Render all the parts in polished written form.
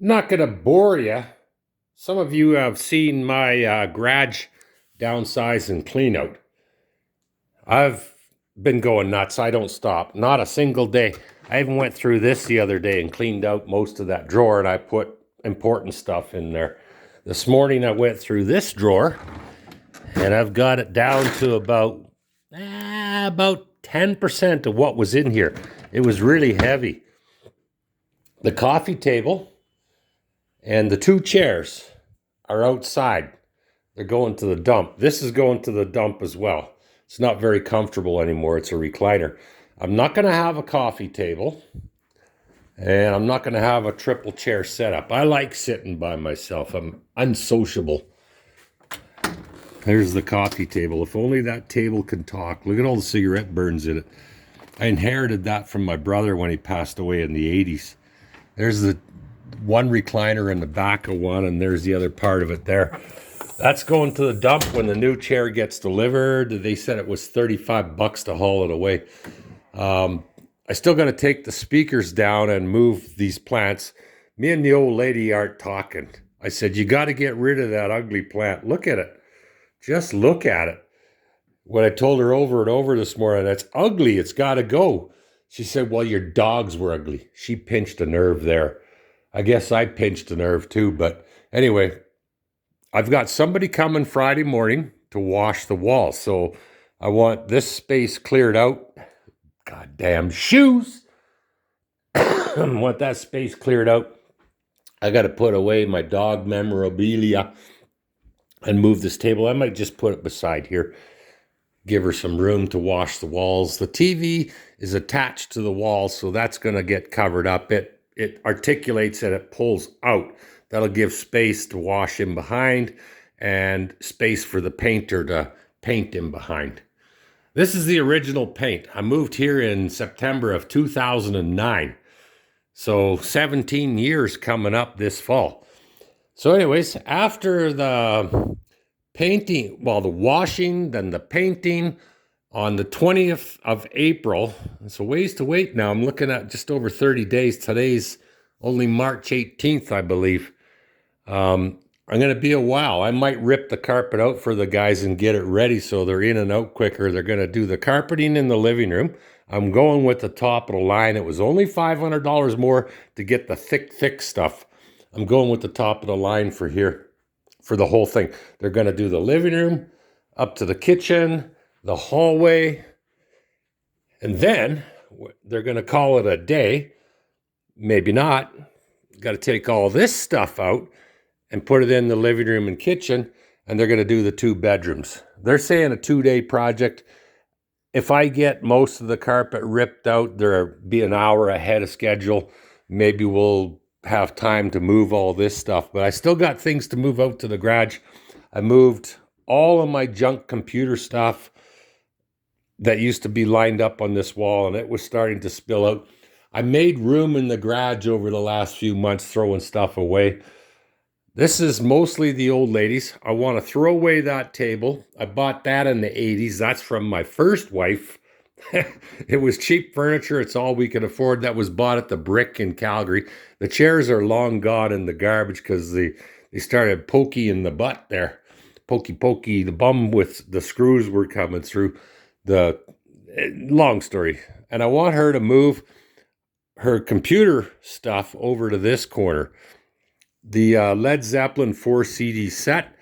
Not going to bore you. Some of you have seen my garage downsize and clean out. I've been going nuts. I don't stop. Not a single day. I even went through this the other day and cleaned out most of that drawer, and I put important stuff in there. This morning I went through this drawer, and I've got it down to about 10% of what was in here. It was really heavy. The coffee table and the two chairs are outside. They're going to the dump. This is going to the dump as well. It's not very comfortable anymore. It's a recliner. I'm not going to have a coffee table, and I'm not going to have a triple chair setup. I like sitting by myself. I'm unsociable. There's the coffee table. If only that table could talk. Look at all the cigarette burns in it. I inherited that from my brother when he passed away in the 80s. There's the one recliner in the back of one, and there's the other part of it there. That's going to the dump when the new chair gets delivered. They said it was $35 to haul it away. I still got to take the speakers down and move these plants. Me and the old lady aren't talking. I said, you got to get rid of that ugly plant. Look at it. Just look at it. When I told her over and over this morning, that's ugly. It's got to go. She said, well, your dogs were ugly. She pinched a nerve there. I guess I pinched a nerve too. But anyway, I've got somebody coming Friday morning to wash the walls. So I want this space cleared out. Goddamn shoes. I want that space cleared out. I got to put away my dog memorabilia and move this table. I might just put it beside here. Give her some room to wash the walls. The TV is attached to the wall, so that's going to get covered up. It articulates and it pulls out. That'll give space to wash in behind and space for the painter to paint in behind. This is the original paint. I moved here in September of 2009. So 17 years coming up this fall. So anyways, after the painting, well, the washing, then the painting on the 20th of April. It's a ways to wait now. I'm looking at just over 30 days. Today's only March 18th, I believe. I'm going to be a while. I might rip the carpet out for the guys and get it ready so they're in and out quicker. They're going to do the carpeting in the living room. I'm going with the top of the line. It was only $500 more to get the thick stuff. I'm going with the top of the line for here, for the whole thing. They're going to do the living room, up to the kitchen, the hallway, and then they're going to call it a day. Maybe not. Got to take all this stuff out and put it in the living room and kitchen, and they're going to do the 2 bedrooms. They're saying a 2-day project. If I get most of the carpet ripped out, there'll be an hour ahead of schedule. Maybe we'll have time to move all this stuff, but I still got things to move out to the garage. I moved all of my junk computer stuff that used to be lined up on this wall, and it was starting to spill out. I made room in the garage over the last few months, throwing stuff away. This is mostly the old ladies. I want to throw away that table. I bought that in the 80s. That's from my first wife. It was cheap furniture. It's all we could afford. That was bought at the Brick in Calgary. The chairs are long gone in the garbage because they started pokey in the butt there. Pokey, the bum with the screws were coming through. Long story. And I want her to move her computer stuff over to this corner. The Led Zeppelin 4 CD set,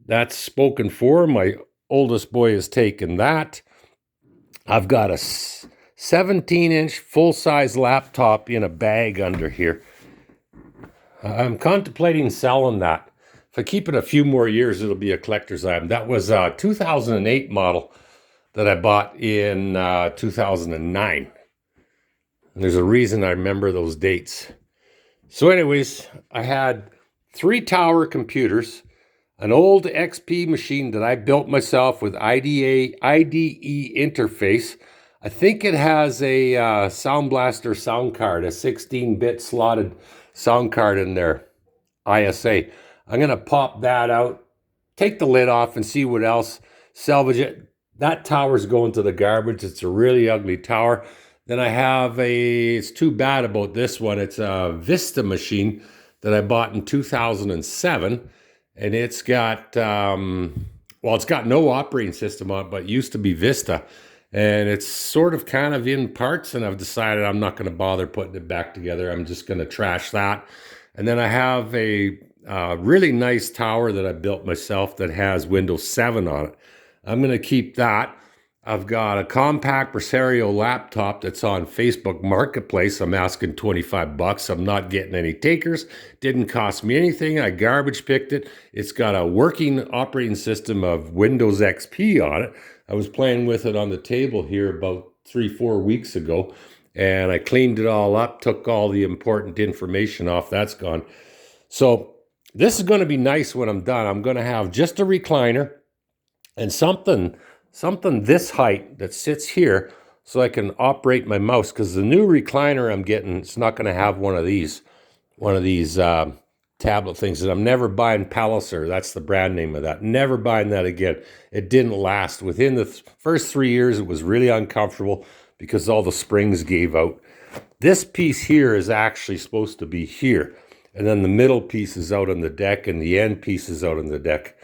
that's spoken for. My oldest boy has taken that. I've got a 17-inch full-size laptop in a bag under here. I'm contemplating selling that. If I keep it a few more years, it'll be a collector's item. That was a 2008 model that I bought in 2009. And there's a reason I remember those dates. So anyways, I had 3 tower computers, an old XP machine that I built myself with IDE interface. I think it has a Sound Blaster sound card, a 16-bit slotted sound card in there, ISA. I'm going to pop that out, take the lid off, and see what else, salvage it. That tower's going to the garbage. It's a really ugly tower. Then I have it's too bad about this one. It's a Vista machine that I bought in 2007, and it's got, well, it's got no operating system on it, but it used to be Vista. And it's sort of kind of in parts, and I've decided I'm not going to bother putting it back together. I'm just going to trash that. And then I have a really nice tower that I built myself that has Windows 7 on it. I'm going to keep that. I've got a compact Presario laptop that's on Facebook Marketplace. I'm asking $25. I'm not getting any takers. Didn't cost me anything. I garbage picked it. It's got a working operating system of Windows XP on it. I was playing with it on the table here about 3-4 weeks ago, and I cleaned it all up, took all the important information off. That's gone. So this is going to be nice when I'm done. I'm going to have just a recliner and something this height that sits here so I can operate my mouse, because the new recliner I'm getting, it's not going to have one of these tablet things. And I'm never buying Palliser. That's the brand name of that. Never buying that again. It didn't last. Within the first 3 years, it was really uncomfortable because all the springs gave out. This piece here is actually supposed to be here. And then the middle piece is out on the deck and the end piece is out on the deck.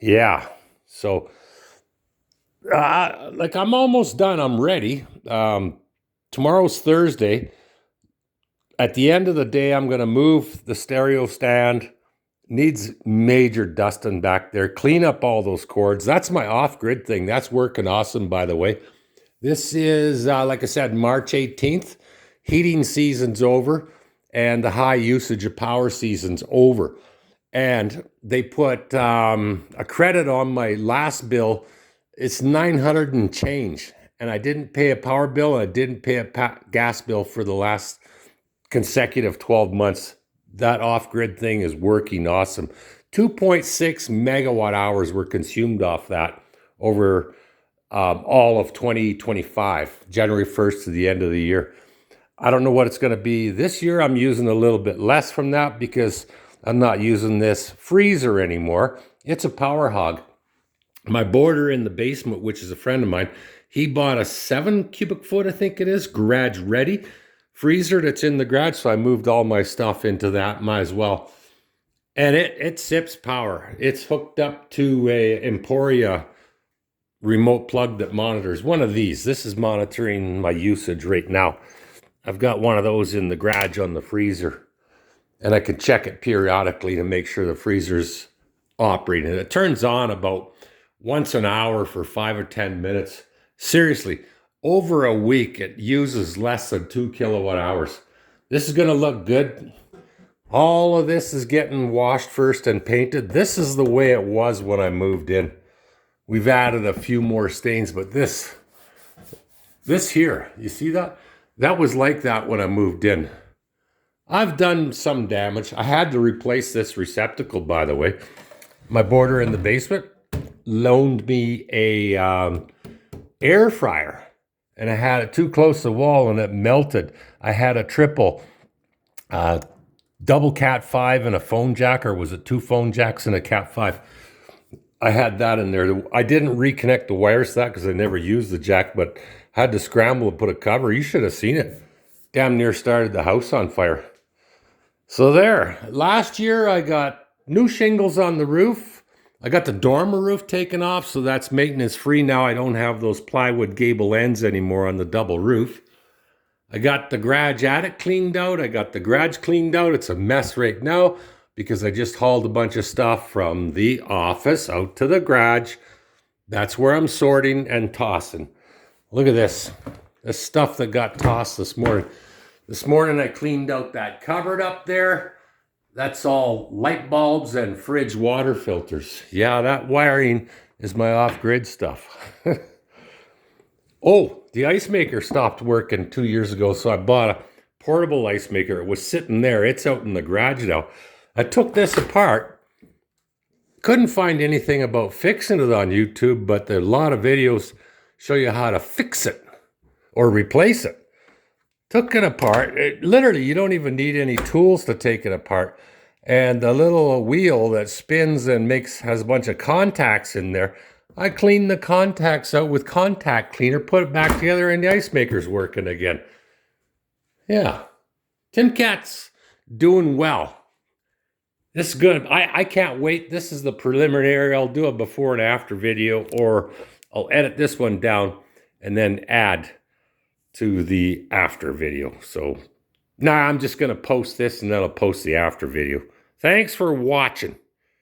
Yeah. So, like, I'm almost done. I'm ready. Tomorrow's Thursday. At the end of the day, I'm going to move the stereo stand. Needs major dusting back there. Clean up all those cords. That's my off-grid thing. That's working awesome, by the way. This is, like I said, March 18th. Heating season's over, and the high usage of power season's over. And they put a credit on my last bill. It's $900 and change. And I didn't pay a power bill, and I didn't pay a gas bill for the last consecutive 12 months. That off-grid thing is working awesome. 2.6 megawatt hours were consumed off that over all of 2025, January 1st to the end of the year. I don't know what it's going to be this year. I'm using a little bit less from that because I'm not using this freezer anymore. It's a power hog. My boarder in the basement, which is a friend of mine, he bought a 7 cubic foot, I think it is, garage ready freezer that's in the garage. So I moved all my stuff into that, might as well. And it sips power. It's hooked up to a Emporia remote plug that monitors one of these. This is monitoring my usage right now. I've got one of those in the garage on the freezer, and I can check it periodically to make sure the freezer's operating. It turns on about once an hour for 5 or 10 minutes. Seriously, over a week, it uses less than 2 kilowatt hours. This is going to look good. All of this is getting washed first and painted. This is the way it was when I moved in. We've added a few more stains, but this here, you see that? That was like that when I moved in. I've done some damage. I had to replace this receptacle, by the way. My boarder in the basement loaned me a air fryer, and I had it too close to the wall and it melted. I had a triple double Cat 5 and a phone jack, or was it 2 phone jacks and a Cat 5? I had that in there. I didn't reconnect the wires to that because I never used the jack, but had to scramble and put a cover. You should have seen it. Damn near started the house on fire. So there. Last year I got new shingles on the roof. I got the dormer roof taken off, so that's maintenance free now. I don't have those plywood gable ends anymore on the double roof. I got the garage attic cleaned out. I got the garage cleaned out. It's a mess right now because I just hauled a bunch of stuff from the office out to the garage. That's where I'm sorting and tossing. Look at this. This stuff that got tossed this morning. This morning I cleaned out that cupboard up there. That's all light bulbs and fridge water filters. Yeah, that wiring is my off-grid stuff. Oh, the ice maker stopped working 2 years ago, so I bought a portable ice maker. It was sitting there. It's out in the garage now. I took this apart. Couldn't find anything about fixing it on YouTube, but there are a lot of videos show you how to fix it or replace it. Took it apart. Literally, you don't even need any tools to take it apart. And the little wheel that spins and has a bunch of contacts in there, I cleaned the contacts out with contact cleaner, put it back together, and the ice maker's working again. Yeah. Timcats doing well. This is good. I can't wait. This is the preliminary. I'll do a before and after video, or I'll edit this one down and then add to the after video. So, nah, I'm just going to post this and then I'll post the after video. Thanks for watching.